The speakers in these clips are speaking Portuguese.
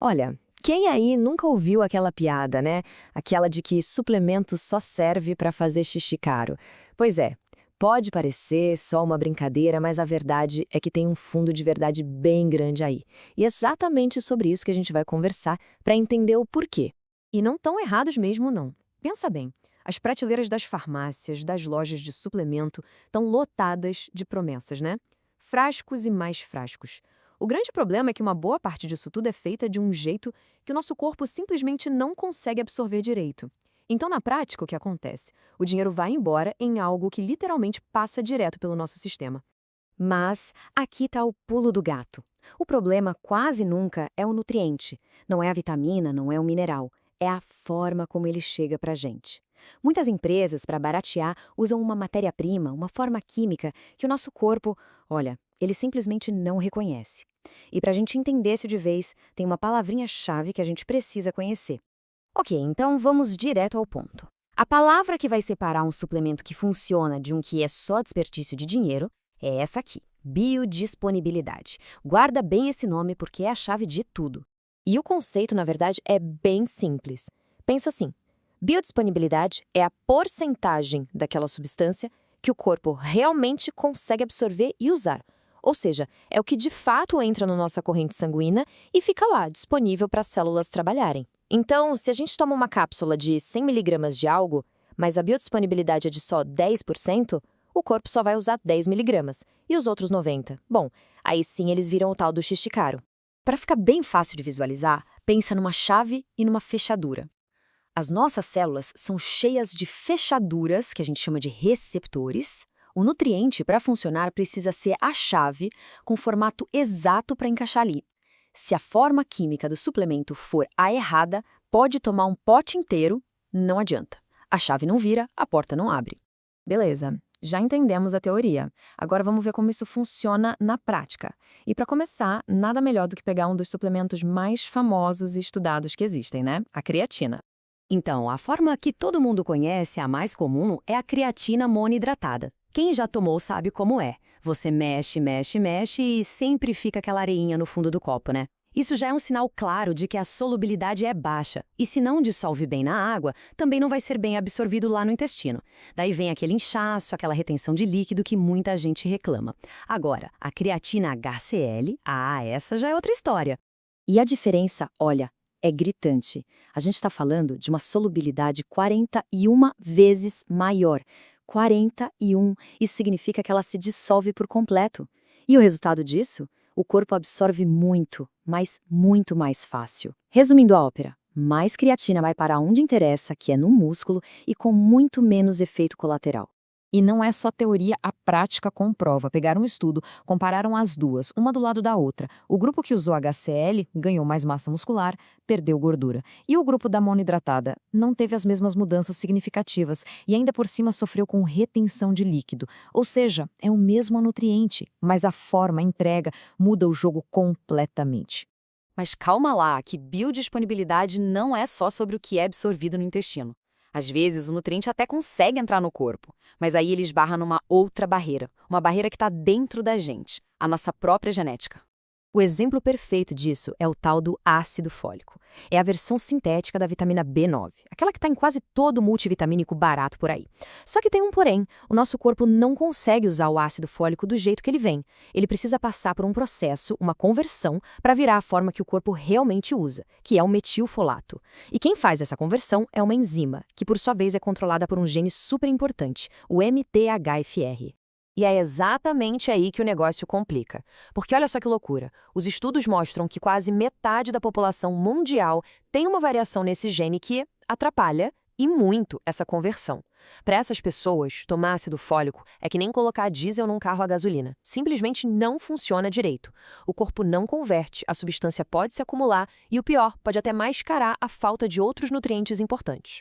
Olha, quem aí nunca ouviu aquela piada, né? Aquela de que suplemento só serve para fazer xixi caro. Pois é, pode parecer só uma brincadeira, mas a verdade é que tem um fundo de verdade bem grande aí. E é exatamente sobre isso que a gente vai conversar para entender o porquê. E não tão errados mesmo, não. Pensa bem, as prateleiras das farmácias, das lojas de suplemento, estão lotadas de promessas, né? Frascos e mais frascos. O grande problema é que uma boa parte disso tudo é feita de um jeito que o nosso corpo simplesmente não consegue absorver direito. Então, na prática, o que acontece? O dinheiro vai embora em algo que literalmente passa direto pelo nosso sistema. Mas aqui está o pulo do gato. O problema quase nunca é o nutriente, não é a vitamina, não é o mineral, é a forma como ele chega para a gente. Muitas empresas, para baratear, usam uma matéria-prima, uma forma química que o nosso corpo, olha, ele simplesmente não reconhece. E para a gente entender isso de vez, tem uma palavrinha-chave que a gente precisa conhecer. Ok, então vamos direto ao ponto. A palavra que vai separar um suplemento que funciona de um que é só desperdício de dinheiro é essa aqui, biodisponibilidade. Guarda bem esse nome porque é a chave de tudo. E o conceito, na verdade, é bem simples. Pensa assim: biodisponibilidade é a porcentagem daquela substância que o corpo realmente consegue absorver e usar. Ou seja, é o que de fato entra na nossa corrente sanguínea e fica lá, disponível para as células trabalharem. Então, se a gente toma uma cápsula de 100 miligramas de algo, mas a biodisponibilidade é de só 10%, o corpo só vai usar 10 miligramas. E os outros 90? Bom, aí sim eles viram o tal do xixi caro. Para ficar bem fácil de visualizar, pensa numa chave e numa fechadura. As nossas células são cheias de fechaduras, que a gente chama de receptores. O nutriente, para funcionar, precisa ser a chave com o formato exato para encaixar ali. Se a forma química do suplemento for a errada, pode tomar um pote inteiro, não adianta. A chave não vira, a porta não abre. Beleza, já entendemos a teoria. Agora vamos ver como isso funciona na prática. E para começar, nada melhor do que pegar um dos suplementos mais famosos e estudados que existem, né? A creatina. Então, a forma que todo mundo conhece, a mais comum, é a creatina monoidratada. Quem já tomou sabe como é. Você mexe, mexe, mexe e sempre fica aquela areinha no fundo do copo, né? Isso já é um sinal claro de que a solubilidade é baixa. E se não dissolve bem na água, também não vai ser bem absorvido lá no intestino. Daí vem aquele inchaço, aquela retenção de líquido que muita gente reclama. Agora, a creatina HCl, essa já é outra história. E a diferença, olha, é gritante. A gente está falando de uma solubilidade 41 vezes maior. 41. Isso significa que ela se dissolve por completo. E o resultado disso? O corpo absorve muito, mas muito mais fácil. Resumindo a ópera, mais creatina vai para onde interessa, que é no músculo, e com muito menos efeito colateral. E não é só teoria, a prática comprova. Pegaram um estudo, compararam as duas, uma do lado da outra. O grupo que usou HCl ganhou mais massa muscular, perdeu gordura. E o grupo da monoidratada não teve as mesmas mudanças significativas e ainda por cima sofreu com retenção de líquido. Ou seja, é o mesmo nutriente, mas a forma, a entrega, muda o jogo completamente. Mas calma lá, que biodisponibilidade não é só sobre o que é absorvido no intestino. Às vezes, o nutriente até consegue entrar no corpo, mas aí ele esbarra numa outra barreira, uma barreira que está dentro da gente, a nossa própria genética. O exemplo perfeito disso é o tal do ácido fólico. É a versão sintética da vitamina B9, aquela que está em quase todo multivitamínico barato por aí. Só que tem um porém, o nosso corpo não consegue usar o ácido fólico do jeito que ele vem. Ele precisa passar por um processo, uma conversão, para virar a forma que o corpo realmente usa, que é o metilfolato. E quem faz essa conversão é uma enzima, que por sua vez é controlada por um gene super importante, o MTHFR. E é exatamente aí que o negócio complica. Porque olha só que loucura, os estudos mostram que quase metade da população mundial tem uma variação nesse gene que atrapalha, e muito, essa conversão. Para essas pessoas, tomar ácido fólico é que nem colocar diesel num carro a gasolina. Simplesmente não funciona direito. O corpo não converte, a substância pode se acumular e, o pior, pode até mascarar a falta de outros nutrientes importantes.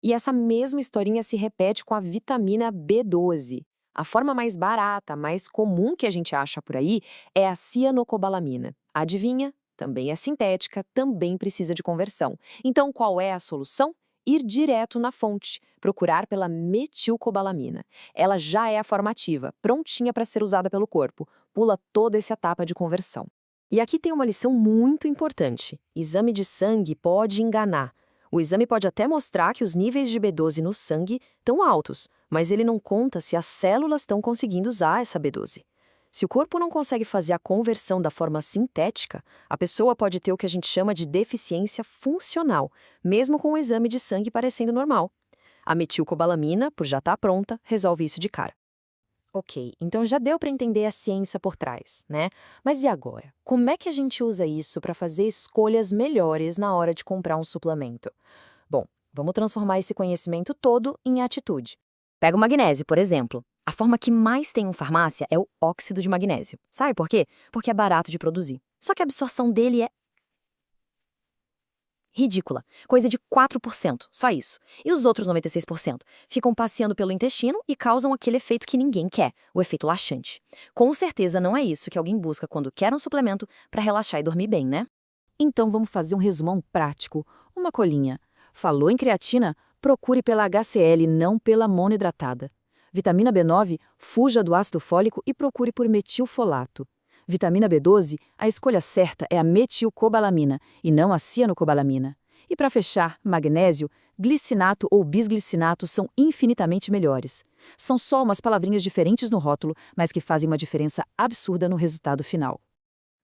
E essa mesma historinha se repete com a vitamina B12. A forma mais barata, mais comum que a gente acha por aí é a cianocobalamina. Adivinha? Também é sintética, também precisa de conversão. Então, qual é a solução? Ir direto na fonte, procurar pela metilcobalamina. Ela já é a forma ativa, prontinha para ser usada pelo corpo. Pula toda essa etapa de conversão. E aqui tem uma lição muito importante. Exame de sangue pode enganar. O exame pode até mostrar que os níveis de B12 no sangue estão altos, mas ele não conta se as células estão conseguindo usar essa B12. Se o corpo não consegue fazer a conversão da forma sintética, a pessoa pode ter o que a gente chama de deficiência funcional, mesmo com o exame de sangue parecendo normal. A metilcobalamina, por já estar pronta, resolve isso de cara. Ok, então já deu para entender a ciência por trás, né? Mas e agora? Como é que a gente usa isso para fazer escolhas melhores na hora de comprar um suplemento? Bom, vamos transformar esse conhecimento todo em atitude. Pega o magnésio, por exemplo. A forma que mais tem em farmácia é o óxido de magnésio. Sabe por quê? Porque é barato de produzir. Só que a absorção dele é ridícula, coisa de 4%, só isso. E os outros 96% ficam passeando pelo intestino e causam aquele efeito que ninguém quer, o efeito laxante. Com certeza não é isso que alguém busca quando quer um suplemento para relaxar e dormir bem, né? Então vamos fazer um resumão prático, uma colinha. Falou em creatina? Procure pela HCl, não pela monoidratada. Vitamina B9, fuja do ácido fólico e procure por metilfolato. Vitamina B12, a escolha certa é a metilcobalamina e não a cianocobalamina. E para fechar, magnésio, glicinato ou bisglicinato são infinitamente melhores. São só umas palavrinhas diferentes no rótulo, mas que fazem uma diferença absurda no resultado final.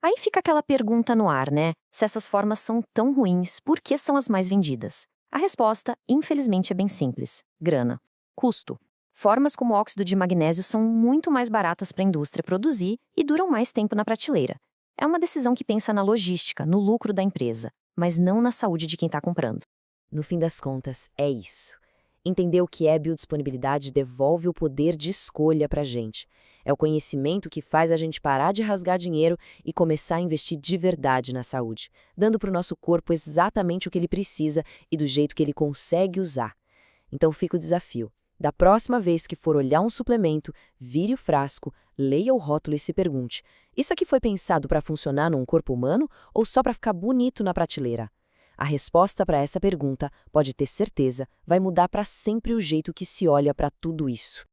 Aí fica aquela pergunta no ar, né? Se essas formas são tão ruins, por que são as mais vendidas? A resposta, infelizmente, é bem simples: grana. Custo. Formas como óxido de magnésio são muito mais baratas para a indústria produzir e duram mais tempo na prateleira. É uma decisão que pensa na logística, no lucro da empresa, mas não na saúde de quem está comprando. No fim das contas, é isso. Entender o que é biodisponibilidade devolve o poder de escolha para a gente. É o conhecimento que faz a gente parar de rasgar dinheiro e começar a investir de verdade na saúde, dando para o nosso corpo exatamente o que ele precisa e do jeito que ele consegue usar. Então fica o desafio. Da próxima vez que for olhar um suplemento, vire o frasco, leia o rótulo e se pergunte: isso aqui foi pensado para funcionar num corpo humano ou só para ficar bonito na prateleira? A resposta para essa pergunta, pode ter certeza, vai mudar para sempre o jeito que se olha para tudo isso.